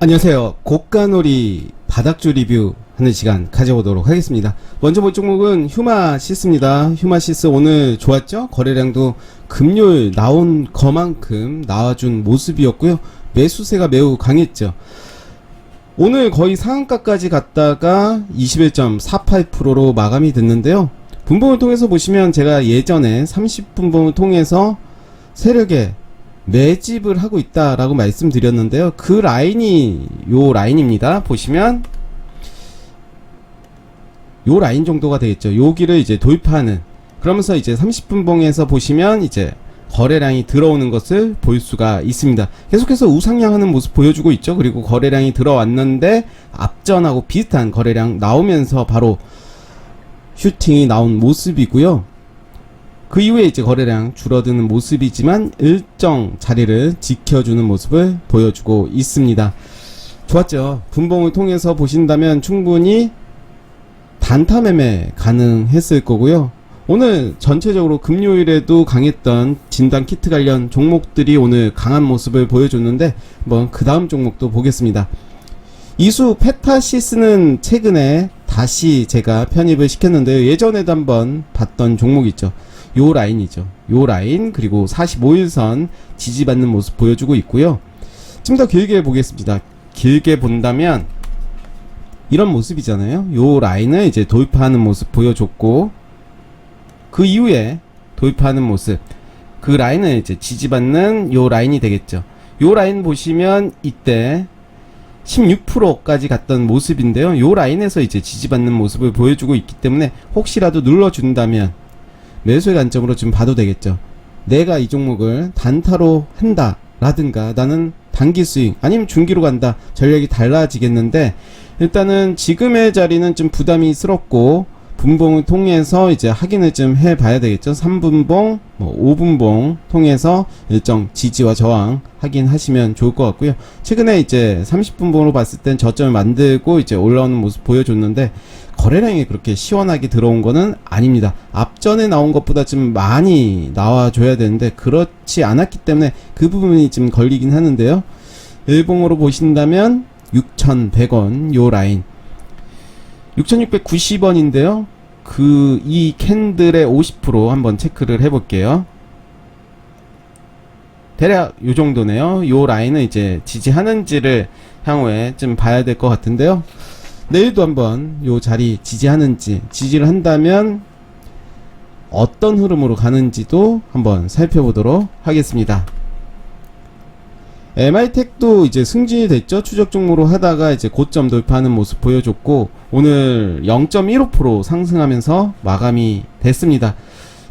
안녕하세요. 고가놀이 바닥주 리뷰 하는 시간 가져보도록 하겠습니다. 먼저 볼 종목은 휴마시스입니다. 휴마시스 오늘 좋았죠? 거래량도 금요일 나온 것만큼 나와준 모습이었고요. 매수세가 매우 강했죠. 오늘 거의 상한가까지 갔다가 21.48%로 마감이 됐는데요. 분봉을 통해서 보시면 제가 예전에 30분봉을 통해서 세력에 매집을 하고 있다라고 말씀드렸는데요. 그 라인이 요 라인입니다. 보시면 요 라인 정도가 되겠죠. 여기를 이제 돌파하는, 그러면서 이제 30분봉에서 보시면 이제 거래량이 들어오는 것을 볼 수가 있습니다. 계속해서 우상향하는 모습 보여주고 있죠. 그리고 거래량이 들어왔는데 앞전하고 비슷한 거래량 나오면서 바로 슈팅이 나온 모습이고요. 그 이후에 이제 거래량 줄어드는 모습이지만 일정 자리를 지켜주는 모습을 보여주고 있습니다. 좋았죠. 분봉을 통해서 보신다면 충분히 단타 매매 가능했을 거고요. 오늘 전체적으로 금요일에도 강했던 진단 키트 관련 종목들이 오늘 강한 모습을 보여줬는데 한번 그 다음 종목도 보겠습니다. 이수 페타시스는 최근에 다시 제가 편입을 시켰는데요. 예전에도 한번 봤던 종목이 있죠. 요 라인이죠. 요 라인, 그리고 45일선 지지받는 모습 보여주고 있고요. 좀 더 길게 보겠습니다. 길게 본다면 이런 모습이잖아요. 요 라인을 이제 돌파하는 모습 보여줬고, 그 이후에 돌파하는 모습, 그 라인을 이제 지지받는 요 라인이 되겠죠. 요 라인 보시면 이때 16%까지 갔던 모습인데요. 요 라인에서 이제 지지받는 모습을 보여주고 있기 때문에 혹시라도 눌러준다면 매수의 관점으로 좀 봐도 되겠죠. 내가 이 종목을 단타로 한다 라든가 나는 단기 스윙 아니면 중기로 간다, 전략이 달라지겠는데, 일단은 지금의 자리는 좀 부담이스럽고 분봉을 통해서 이제 확인을 좀 해봐야 되겠죠. 3분봉, 5분봉 통해서 일정 지지와 저항 확인하시면 좋을 것 같고요. 최근에 이제 30분봉으로 봤을 땐 저점을 만들고 이제 올라오는 모습 보여줬는데 거래량이 그렇게 시원하게 들어온 거는 아닙니다. 앞전에 나온 것보다 좀 많이 나와줘야 되는데 그렇지 않았기 때문에 그 부분이 좀 걸리긴 하는데요. 일봉으로 보신다면 6,100원 요 라인 6,690원인데요. 이 캔들의 50% 한번 체크를 해볼게요. 대략 요 정도네요. 요 라인은 이제 지지하는지를 향후에 좀 봐야 될 것 같은데요. 내일도 한번 요 자리 지지하는지, 지지를 한다면 어떤 흐름으로 가는지도 한번 살펴보도록 하겠습니다. MI텍도 이제 승진이 됐죠. 추적 종목으로 하다가 이제 고점 돌파하는 모습 보여줬고 오늘 0.15% 상승하면서 마감이 됐습니다.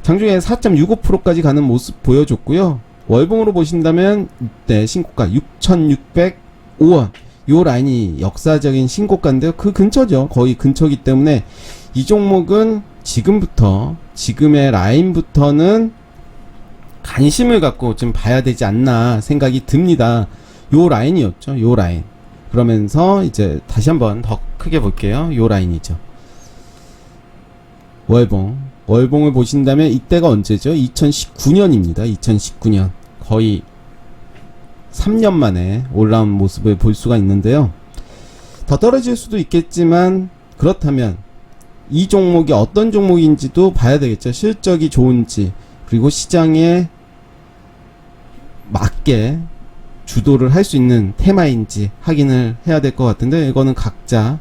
장중에 4.65%까지 가는 모습 보여줬고요. 월봉으로 보신다면 이때 신고가 6,605원 요 라인이 역사적인 신고가인데요. 그 근처죠. 거의 근처이기 때문에 이 종목은 지금부터, 지금의 라인부터는 관심을 갖고 좀 봐야 되지 않나 생각이 듭니다. 요 라인이었죠. 요 라인. 그러면서 이제 다시 한번 더 크게 볼게요. 요 라인이죠. 월봉을 보신다면 이때가 언제죠? 2019년입니다. 2019년. 거의 3년 만에 올라온 모습을 볼 수가 있는데요. 더 떨어질 수도 있겠지만 그렇다면 이 종목이 어떤 종목인지도 봐야 되겠죠. 실적이 좋은지, 그리고 시장에 맞게 주도를 할 수 있는 테마인지 확인을 해야 될 것 같은데 이거는 각자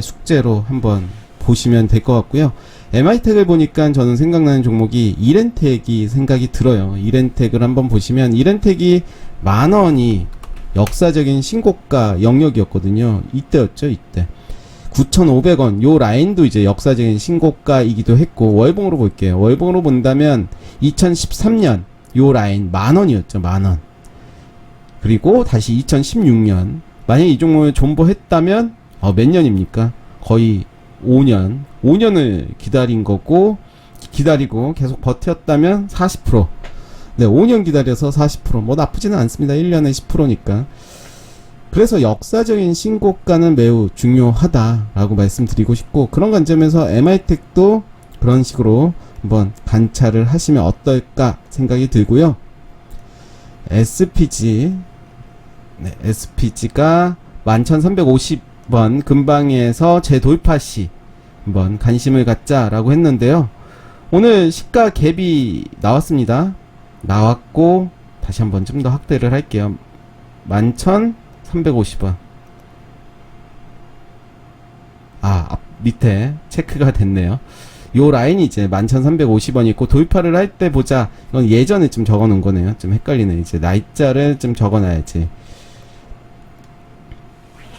숙제로 한번 보시면 될 것 같고요. MI텍을 보니까 저는 생각나는 종목이 이렌텍이 생각이 들어요. 이렌텍을 한번 보시면 이렌텍이 만원이 역사적인 신고가 영역이었거든요. 이때였죠. 이때 9,500원 요 라인도 이제 역사적인 신고가이기도 했고, 월봉으로 볼게요. 월봉으로 본다면 2013년 요 라인 만원이었죠. 만원. 그리고 다시 2016년, 만약에 이 종목을 존버했다면 몇 년입니까? 거의 5년을 기다린 거고, 기다리고 계속 버텼다면 40%. 네, 5년 기다려서 40%. 뭐 나쁘지는 않습니다. 1년에 10%니까. 그래서 역사적인 신고가는 매우 중요하다라고 말씀드리고 싶고, 그런 관점에서 MI텍도 그런 식으로 한번 관찰을 하시면 어떨까 생각이 들고요. SPG, SPG가 11,350원 근방에서 재도입하 시 한번 관심을 갖자라고 했는데요. 오늘 시가 갭이 나왔습니다. 나왔고 다시 한번 좀 더 확대를 할게요. 11,350원. 앞 밑에 체크가 됐네요. 요 라인이 이제 11,350원이 있고, 도입화를 할 때 보자. 이건 예전에 좀 적어 놓은 거네요. 좀 헷갈리네. 이제 날짜를 좀 적어 놔야지.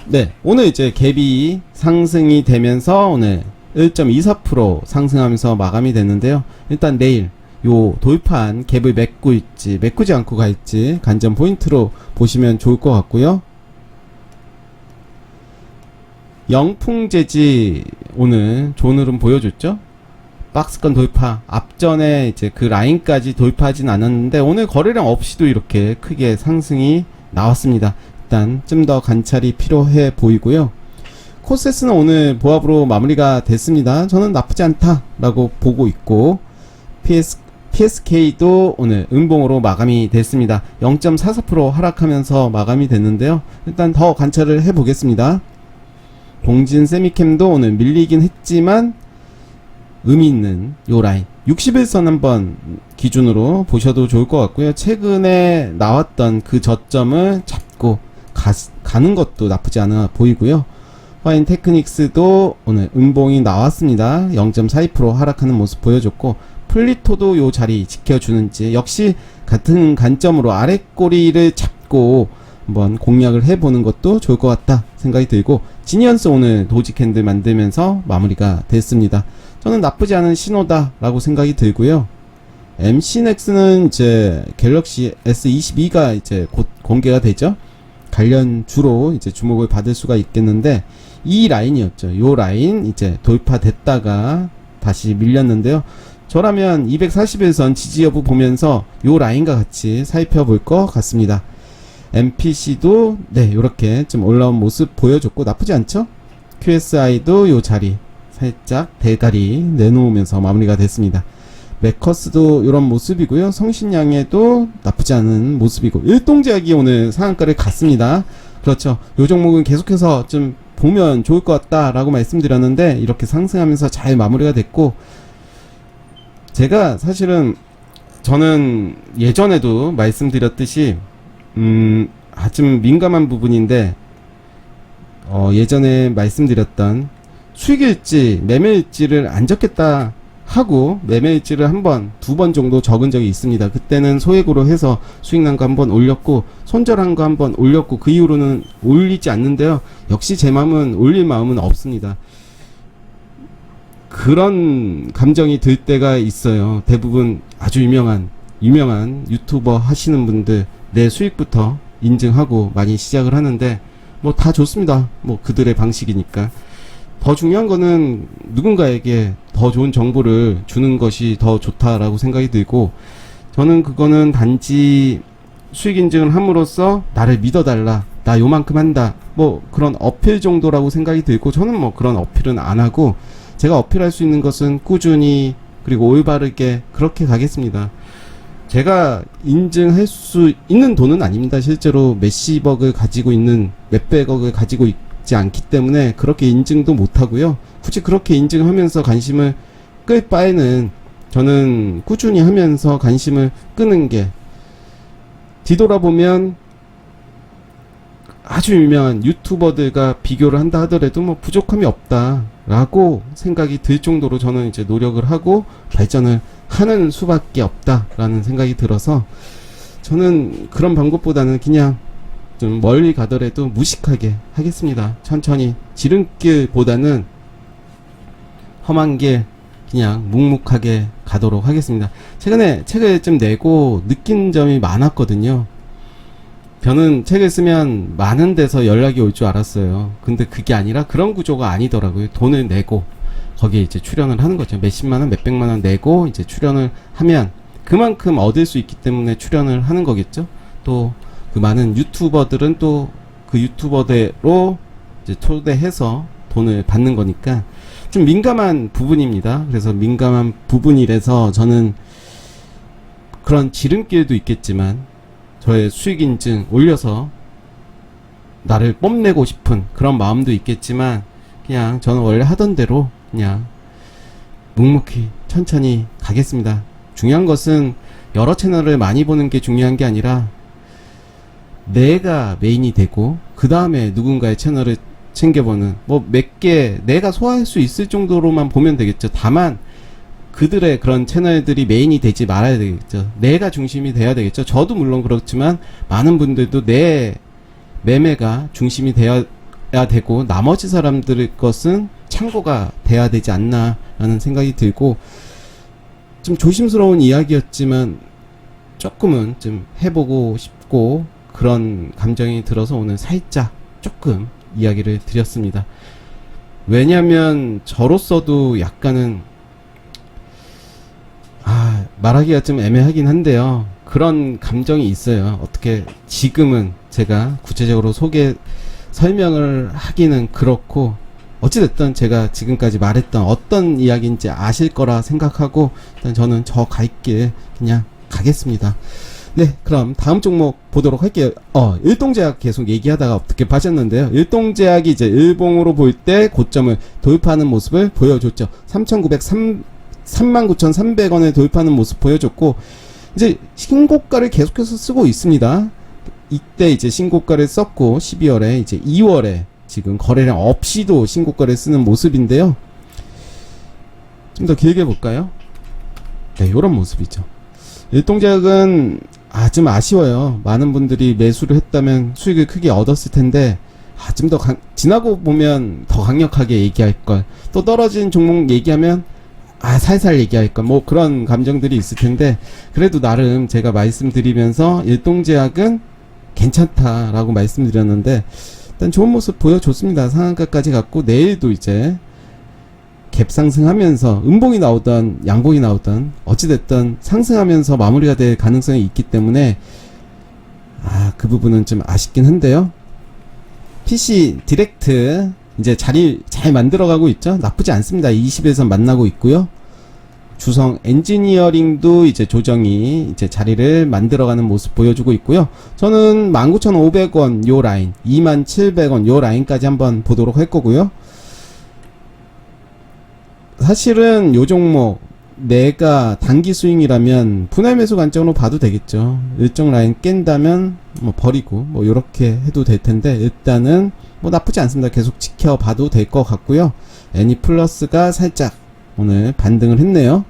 네, 오늘 이제 갭이 상승이 되면서 오늘 1.24% 상승하면서 마감이 됐는데요. 일단 내일 요 도입한 갭을 메꾸지 않고 갈지 관전 포인트로 보시면 좋을 것 같고요. 영풍재지 오늘 좋은 흐름 보여줬죠. 박스권 도입화, 앞전에 이제 그 라인까지 도입하진 않았는데 오늘 거래량 없이도 이렇게 크게 상승이 나왔습니다. 일단 좀 더 관찰이 필요해 보이고요. 코세스는 오늘 보합으로 마무리가 됐습니다. 저는 나쁘지 않다라고 보고 있고, PSK도 오늘 음봉으로 마감이 됐습니다. 0.44% 하락하면서 마감이 됐는데요. 일단 더 관찰을 해보겠습니다. 동진 세미캠도 오늘 밀리긴 했지만 의미 있는 요 라인 61선 한번 기준으로 보셔도 좋을 것 같고요. 최근에 나왔던 그 저점을 잡고 가는 것도 나쁘지 않아 보이고요. 화인 테크닉스도 오늘 음봉이 나왔습니다. 0.42% 하락하는 모습 보여줬고, 플리토도 요 자리 지켜주는지 역시 같은 관점으로 아래 꼬리를 잡고 한번 공략을 해보는 것도 좋을 것 같다 생각이 들고, 지니언스 오늘 도지 캔들 만들면서 마무리가 됐습니다. 저는 나쁘지 않은 신호다 라고 생각이 들고요. MC넥스는 이제 갤럭시 S22가 이제 곧 공개가 되죠. 관련주로 이제 주목을 받을 수가 있겠는데, 이 라인이었죠. 요 라인 이제 돌파됐다가 다시 밀렸는데요. 저라면 241선 지지 여부 보면서 요 라인과 같이 살펴볼 것 같습니다. MPC도 네, 요렇게 좀 올라온 모습 보여줬고 나쁘지 않죠? QSI도 요 자리 살짝 대가리 내놓으면서 마무리가 됐습니다. 메커스도 이런 모습이고요. 성신양에도 나쁘지 않은 모습이고, 일동제약이 오늘 상한가를 갔습니다. 그렇죠. 요 종목은 계속해서 좀 보면 좋을 것 같다라고 말씀드렸는데 이렇게 상승하면서 잘 마무리가 됐고, 제가 사실은 저는 예전에도 말씀드렸듯이 좀 민감한 부분인데, 예전에 말씀드렸던 수익일지 매매일지를 안 적겠다 하고 매매일지를 두 번 정도 적은 적이 있습니다. 그때는 소액으로 해서 수익 난 거 한번 올렸고 손절한 거 한번 올렸고, 그 이후로는 올리지 않는데요. 역시 제 마음은 올릴 마음은 없습니다. 그런 감정이 들 때가 있어요. 대부분 아주 유명한 유튜버 하시는 분들 내 수익부터 인증하고 많이 시작을 하는데, 뭐 다 좋습니다. 뭐 그들의 방식이니까. 더 중요한 거는 누군가에게 더 좋은 정보를 주는 것이 더 좋다라고 생각이 들고, 저는 그거는 단지 수익 인증을 함으로써 나를 믿어달라, 나 요만큼 한다, 뭐 그런 어필 정도라고 생각이 들고, 저는 뭐 그런 어필은 안 하고 제가 어필할 수 있는 것은 꾸준히 그리고 올바르게 그렇게 가겠습니다. 제가 인증할 수 있는 돈은 아닙니다. 실제로 몇십억을 가지고 있는, 몇백억을 가지고 있지 않기 때문에 그렇게 인증도 못하고요. 굳이 그렇게 인증하면서 관심을 끌 바에는 저는 꾸준히 하면서 관심을 끄는 게, 뒤돌아보면 아주 유명한 유튜버들과 비교를 한다 하더라도 뭐 부족함이 없다라고 생각이 들 정도로 저는 이제 노력을 하고 발전을 하는 수밖에 없다라는 생각이 들어서, 저는 그런 방법보다는 그냥 좀 멀리 가더라도 무식하게 하겠습니다. 천천히, 지름길보다는 험한 길 그냥 묵묵하게 가도록 하겠습니다. 최근에 책을 좀 내고 느낀 점이 많았거든요. 저는 책을 쓰면 많은 데서 연락이 올 줄 알았어요. 근데 그게 아니라 그런 구조가 아니더라고요. 돈을 내고 거기에 이제 출연을 하는 거죠. 몇십만원, 몇백만원 내고 이제 출연을 하면 그만큼 얻을 수 있기 때문에 출연을 하는 거겠죠. 또 그 많은 유튜버들은 또 그 유튜버대로 이제 초대해서 돈을 받는 거니까 좀 민감한 부분입니다. 그래서 민감한 부분이라서 저는 그런 지름길도 있겠지만 저의 수익 인증 올려서 나를 뽐내고 싶은 그런 마음도 있겠지만 그냥 저는 원래 하던 대로 그냥 묵묵히 천천히 가겠습니다. 중요한 것은 여러 채널을 많이 보는 게 중요한 게 아니라 내가 메인이 되고 그 다음에 누군가의 채널을 챙겨보는, 뭐 몇 개 내가 소화할 수 있을 정도로만 보면 되겠죠. 다만 그들의 그런 채널들이 메인이 되지 말아야 되겠죠. 내가 중심이 돼야 되겠죠. 저도 물론 그렇지만 많은 분들도 내 매매가 중심이 되어야 되고 나머지 사람들의 것은 참고가 돼야 되지 않나 라는 생각이 들고, 좀 조심스러운 이야기였지만 조금은 좀 해보고 싶고 그런 감정이 들어서 오늘 살짝 조금 이야기를 드렸습니다. 왜냐면 저로서도 약간은 말하기가 좀 애매하긴 한데요. 그런 감정이 있어요. 어떻게 지금은 제가 구체적으로 설명을 하기는 그렇고, 어찌됐든 제가 지금까지 말했던 어떤 이야기인지 아실 거라 생각하고 일단 저는 저 갈 길 그냥 가겠습니다. 네, 그럼 다음 종목 보도록 할게요. 일동제약 계속 얘기하다가 어떻게 빠졌는데요. 일동제약이 이제 일봉으로 볼 때 고점을 돌파하는 모습을 보여줬죠. 39,300원을 돌파하는 모습 보여줬고, 이제 신고가를 계속해서 쓰고 있습니다. 이때 이제 신고가를 썼고 12월에 이제 2월에 지금 거래량 없이도 신고가를 쓰는 모습인데요. 좀 더 길게 볼까요? 네, 요런 모습이죠. 일동제약은 좀 아쉬워요. 많은 분들이 매수를 했다면 수익을 크게 얻었을 텐데 좀 더 지나고 보면 더 강력하게 얘기할 걸, 또 떨어진 종목 얘기하면 살살 얘기할 걸, 뭐 그런 감정들이 있을 텐데, 그래도 나름 제가 말씀드리면서 일동제약은 괜찮다라고 말씀드렸는데 일단 좋은 모습 보여줬습니다. 상한가까지 갔고 내일도 이제 갭 상승하면서 음봉이 나오던 양봉이 나오던 어찌됐든 상승하면서 마무리가 될 가능성이 있기 때문에 그 부분은 좀 아쉽긴 한데요. PC 디렉트 이제 자리 잘 만들어가고 있죠. 나쁘지 않습니다. 20에서 만나고 있고요. 주성 엔지니어링도 이제 조정이 이제 자리를 만들어가는 모습 보여주고 있고요. 저는 19,500원 요 라인, 27,000원 요 라인까지 한번 보도록 할 거고요. 사실은 요 종목 내가 단기 스윙이라면 분할 매수 관점으로 봐도 되겠죠. 일정 라인 깬다면 뭐 버리고 뭐 요렇게 해도 될 텐데, 일단은 뭐 나쁘지 않습니다. 계속 지켜봐도 될 것 같고요. 애니플러스가 살짝 오늘 반등을 했네요.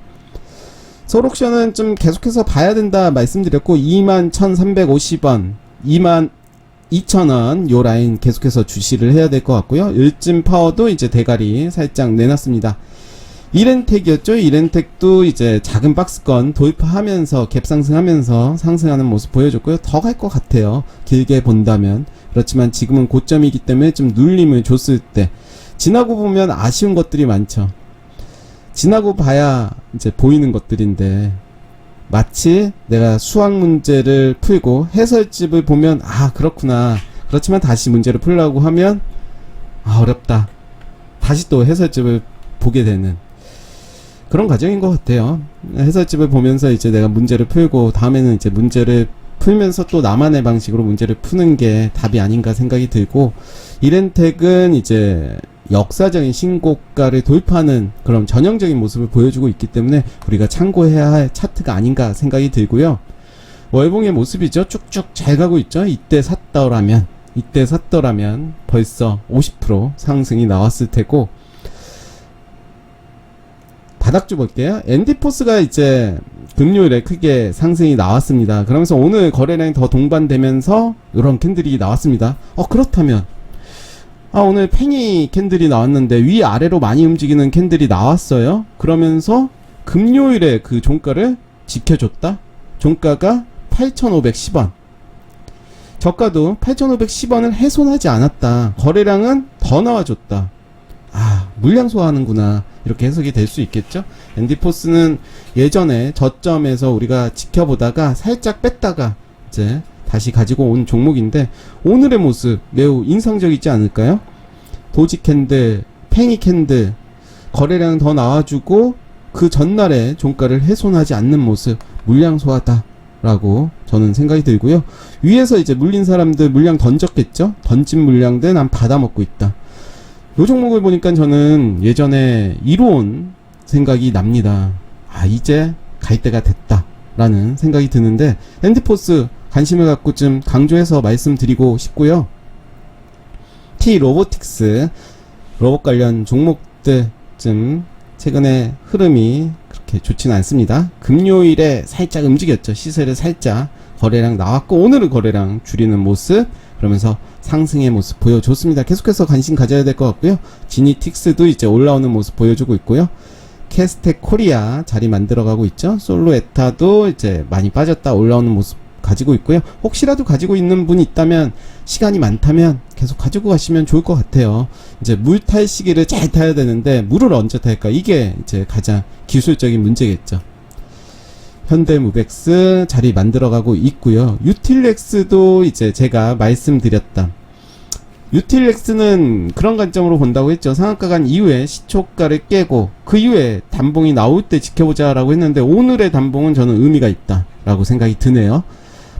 솔옵션은 좀 계속해서 봐야 된다 말씀드렸고 21,350원, 22,000원 요 라인 계속해서 주시를 해야 될 것 같고요. 일진파워도 이제 대가리 살짝 내놨습니다. 이렌텍이었죠. 이렌텍도 이제 작은 박스권 돌파하면서 갭 상승하면서 상승하는 모습 보여줬고요. 더 갈 것 같아요. 길게 본다면. 그렇지만 지금은 고점이기 때문에 좀 눌림을 줬을 때 지나고 보면 아쉬운 것들이 많죠. 지나고 봐야 이제 보이는 것들인데, 마치 내가 수학 문제를 풀고 해설집을 보면 그렇구나. 그렇지만 다시 문제를 풀려고 하면 어렵다. 다시 또 해설집을 보게 되는 그런 과정인 것 같아요. 해설집을 보면서 이제 내가 문제를 풀고 다음에는 이제 문제를 풀면서 또 나만의 방식으로 문제를 푸는 게 답이 아닌가 생각이 들고, 이렌텍은 이제 역사적인 신고가를 돌파하는 그런 전형적인 모습을 보여주고 있기 때문에 우리가 참고해야 할 차트가 아닌가 생각이 들고요. 월봉의 모습이죠. 쭉쭉 잘 가고 있죠. 이때 샀더라면 벌써 50% 상승이 나왔을 테고, 바닥주 볼게요. 엔디포스가 이제 금요일에 크게 상승이 나왔습니다. 그러면서 오늘 거래량이 더 동반되면서 이런 캔들이 나왔습니다. 그렇다면 오늘 팽이 캔들이 나왔는데 위아래로 많이 움직이는 캔들이 나왔어요. 그러면서 금요일에 그 종가를 지켜줬다. 종가가 8,510원, 저가도 8,510원을 훼손하지 않았다. 거래량은 더 나와줬다. 물량 소화하는구나, 이렇게 해석이 될 수 있겠죠. 엔디포스는 예전에 저점에서 우리가 지켜보다가 살짝 뺐다가 이제 다시 가지고 온 종목인데, 오늘의 모습 매우 인상적이지 않을까요? 도지 캔들, 팽이 캔들, 거래량 더 나와주고 그 전날에 종가를 훼손하지 않는 모습, 물량 소화다. 라고 저는 생각이 들고요. 위에서 이제 물린 사람들 물량 던졌겠죠? 던진 물량들 난 받아먹고 있다. 요 종목을 보니까 저는 예전에 이로운 생각이 납니다. 아, 이제 갈 때가 됐다 라는 생각이 드는데, 핸드포스 관심을 갖고 좀 강조해서 말씀드리고 싶고요. T 로보틱스 로봇 관련 종목들 좀 최근에 흐름이 그렇게 좋지는 않습니다. 금요일에 살짝 움직였죠. 시세를 살짝 거래량 나왔고, 오늘은 거래량 줄이는 모습, 그러면서 상승의 모습 보여줬습니다. 계속해서 관심 가져야 될 것 같고요. 지니틱스도 이제 올라오는 모습 보여주고 있고요. 캐스텍 코리아 자리 만들어가고 있죠. 솔로에타도 이제 많이 빠졌다 올라오는 모습 가지고 있고요. 혹시라도 가지고 있는 분이 있다면, 시간이 많다면 계속 가지고 가시면 좋을 것 같아요. 이제 물 탈 시기를 잘 타야 되는데, 물을 언제 탈까? 이게 이제 가장 기술적인 문제겠죠. 현대무벡스 자리 만들어가고 있고요. 유틸렉스도 이제 제가 말씀드렸다. 유틸렉스는 그런 관점으로 본다고 했죠. 상한가 간 이후에 시초가를 깨고 그 이후에 단봉이 나올 때 지켜보자 라고 했는데, 오늘의 단봉은 저는 의미가 있다 라고 생각이 드네요.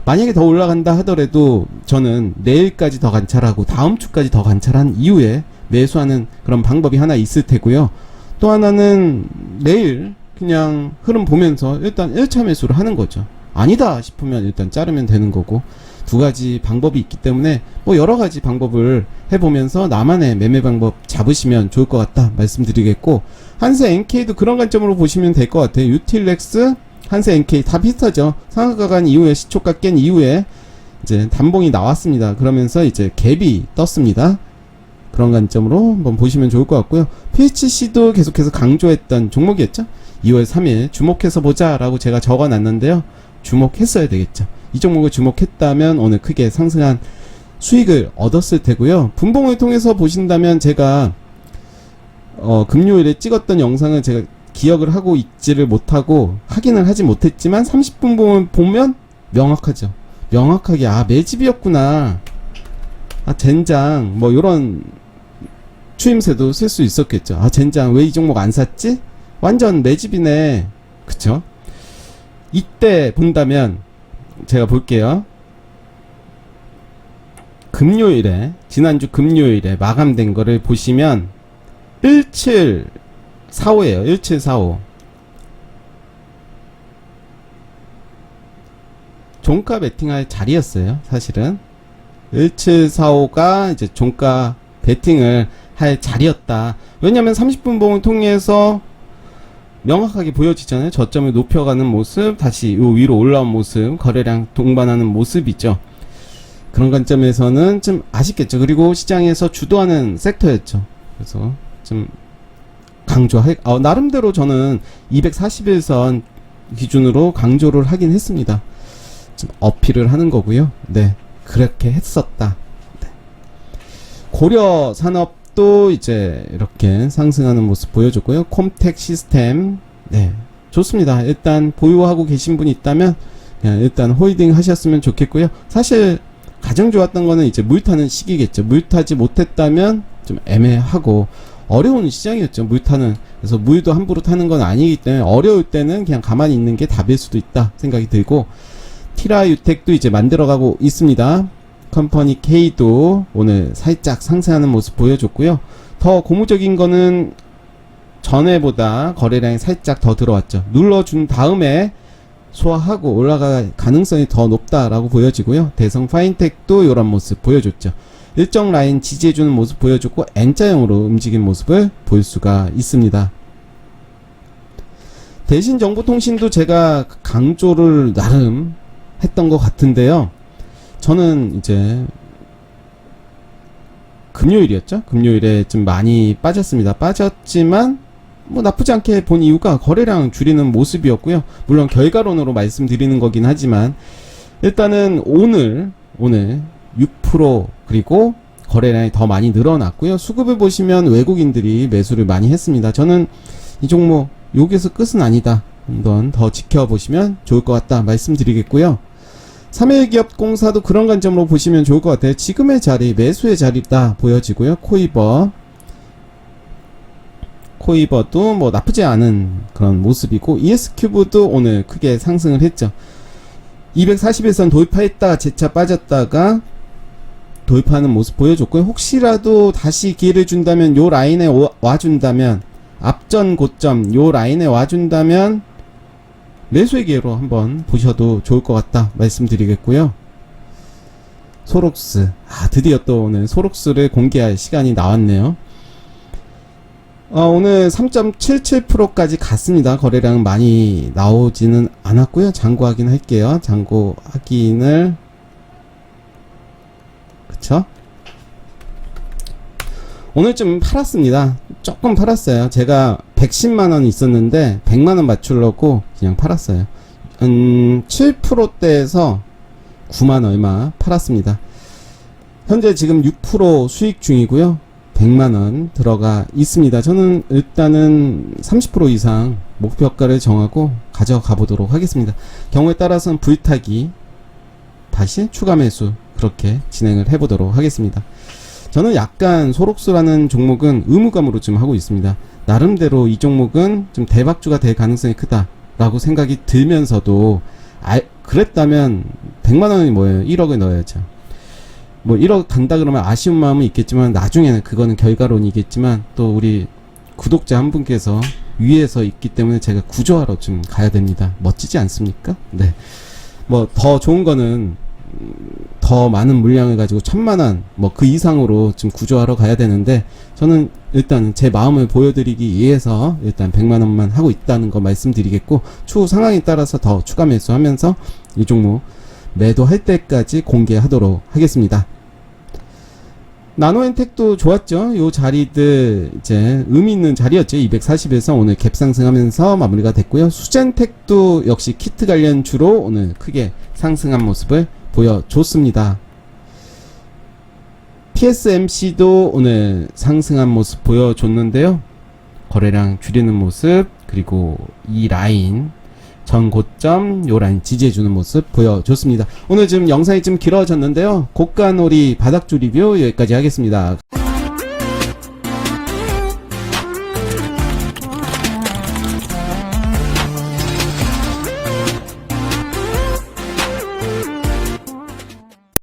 만약에 더 올라간다 하더라도 저는 내일까지 더 관찰하고 다음 주까지 더 관찰한 이후에 매수하는 그런 방법이 하나 있을 테고요. 또 하나는 내일 그냥 흐름 보면서 일단 1차 매수를 하는 거죠. 아니다 싶으면 일단 자르면 되는 거고, 두 가지 방법이 있기 때문에 뭐 여러 가지 방법을 해보면서 나만의 매매 방법 잡으시면 좋을 것 같다 말씀드리겠고, 한세 NK도 그런 관점으로 보시면 될 것 같아요. 유틸렉스, 한세 NK 다 비슷하죠. 상한가 간 이후에 시초가 깬 이후에 이제 단봉이 나왔습니다. 그러면서 이제 갭이 떴습니다. 그런 관점으로 한번 보시면 좋을 것 같고요. PHC도 계속해서 강조했던 종목이었죠. 2월 3일 주목해서 보자 라고 제가 적어놨는데요. 주목했어야 되겠죠. 이 종목을 주목했다면 오늘 크게 상승한 수익을 얻었을 테고요. 분봉을 통해서 보신다면, 제가 금요일에 찍었던 영상을 제가 기억을 하고 있지를 못하고 확인을 하지 못했지만, 30분 보면 명확하죠. 명확하게 매집이었구나, 젠장, 뭐 요런 추임새도 쓸 수 있었겠죠. 젠장 왜 이 종목 안 샀지? 완전 매집이네. 그쵸? 이때 본다면, 제가 볼게요. 금요일에, 지난주 금요일에 마감된 거를 보시면 1745예요. 1745. 종가 베팅할 자리였어요. 사실은 1745가 이제 종가 베팅을 할 자리였다. 왜냐면 30분 봉을 통해서 명확하게 보여지잖아요. 저점을 높여가는 모습, 다시 요 위로 올라온 모습, 거래량 동반하는 모습이죠. 그런 관점에서는 좀 아쉽겠죠. 그리고 시장에서 주도하는 섹터였죠. 그래서 좀 나름대로 저는 241선 기준으로 강조를 하긴 했습니다. 좀 어필을 하는 거고요. 네, 그렇게 했었다. 네. 고려 산업 또 이제 이렇게 상승하는 모습 보여줬고요. 콤텍 시스템, 네, 좋습니다. 일단 보유하고 계신 분이 있다면 그냥 일단 홀딩 하셨으면 좋겠고요. 사실 가장 좋았던 거는 이제 물 타는 시기겠죠. 물 타지 못했다면 좀 애매하고 어려운 시장이었죠. 물 타는. 그래서 물도 함부로 타는 건 아니기 때문에 어려울 때는 그냥 가만히 있는 게 답일 수도 있다 생각이 들고, 티라유텍도 이제 만들어가고 있습니다. 컴퍼니 K도 오늘 살짝 상승하는 모습 보여줬고요. 더 고무적인 거는 전에보다 거래량이 살짝 더 들어왔죠. 눌러준 다음에 소화하고 올라갈 가능성이 더 높다라고 보여지고요. 대성 파인텍도 이런 모습 보여줬죠. 일정 라인 지지해주는 모습 보여줬고, N자형으로 움직인 모습을 볼 수가 있습니다. 대신정보통신도 제가 강조를 나름 했던 것 같은데요. 저는 이제 금요일이었죠? 금요일에 좀 많이 빠졌습니다. 빠졌지만 뭐 나쁘지 않게 본 이유가 거래량 줄이는 모습이었고요. 물론 결과론으로 말씀드리는 거긴 하지만, 일단은 오늘 6% 그리고 거래량이 더 많이 늘어났고요. 수급을 보시면 외국인들이 매수를 많이 했습니다. 저는 이 종목 여기서 끝은 아니다. 한번 더 지켜보시면 좋을 것 같다 말씀드리겠고요. 3일기업공사도 그런 관점으로 보시면 좋을 것 같아요. 지금의 자리, 매수의 자리다 보여지고요. 코이버도 뭐 나쁘지 않은 그런 모습이고, ES큐브도 오늘 크게 상승을 했죠. 240일선 도입했다가 재차 빠졌다가 도입하는 모습 보여줬고요. 혹시라도 다시 기회를 준다면 요 라인에 와준다면, 앞전 고점 요 라인에 와준다면 매수의 기회로 한번 보셔도 좋을 것 같다 말씀드리겠고요. 소록스, 드디어 또 오늘 소록스를 공개할 시간이 나왔네요. 오늘 3.77%까지 갔습니다. 거래량은 많이 나오지는 않았고요. 잔고 확인할게요. 잔고 확인을, 그쵸? 오늘 좀 팔았습니다. 조금 팔았어요. 제가 110만원 있었는데 100만원 맞추려고 그냥 팔았어요. 7%대에서 9만 얼마 팔았습니다. 현재 지금 6% 수익 중이고요. 100만원 들어가 있습니다. 저는 일단은 30% 이상 목표가를 정하고 가져가 보도록 하겠습니다. 경우에 따라서는 불타기, 다시 추가 매수, 그렇게 진행을 해보도록 하겠습니다. 저는 약간 소록스라는 종목은 의무감으로 좀 하고 있습니다. 나름대로 이 종목은 좀 대박주가 될 가능성이 크다라고 생각이 들면서도, 그랬다면 100만원이 뭐예요? 1억을 넣어야죠. 뭐 1억 간다 그러면 아쉬운 마음은 있겠지만, 나중에는 그거는 결과론이겠지만, 또 우리 구독자 한 분께서 위에서 있기 때문에 제가 구조하러 좀 가야 됩니다. 멋지지 않습니까? 네. 뭐 더 좋은 거는 더 많은 물량을 가지고 1000만원 뭐 그 이상으로 좀 구조하러 가야 되는데, 저는 일단 제 마음을 보여드리기 위해서 일단 100만원만 하고 있다는 거 말씀드리겠고, 추후 상황에 따라서 더 추가 매수하면서 이 종목 매도할 때까지 공개하도록 하겠습니다. 나노엔텍도 좋았죠. 요 자리들 이제 의미 있는 자리였죠. 240에서 오늘 갭 상승하면서 마무리가 됐고요. 수젠텍도 역시 키트 관련주로 오늘 크게 상승한 모습을 보여줬습니다. TSMC도 오늘 상승한 모습 보여줬는데요. 거래량 줄이는 모습, 그리고 이 라인 전 고점 요 라인 지지해주는 모습 보여줬습니다. 오늘 지금 영상이 좀 길어졌는데요. 고가놀이 바닥주 리뷰 여기까지 하겠습니다.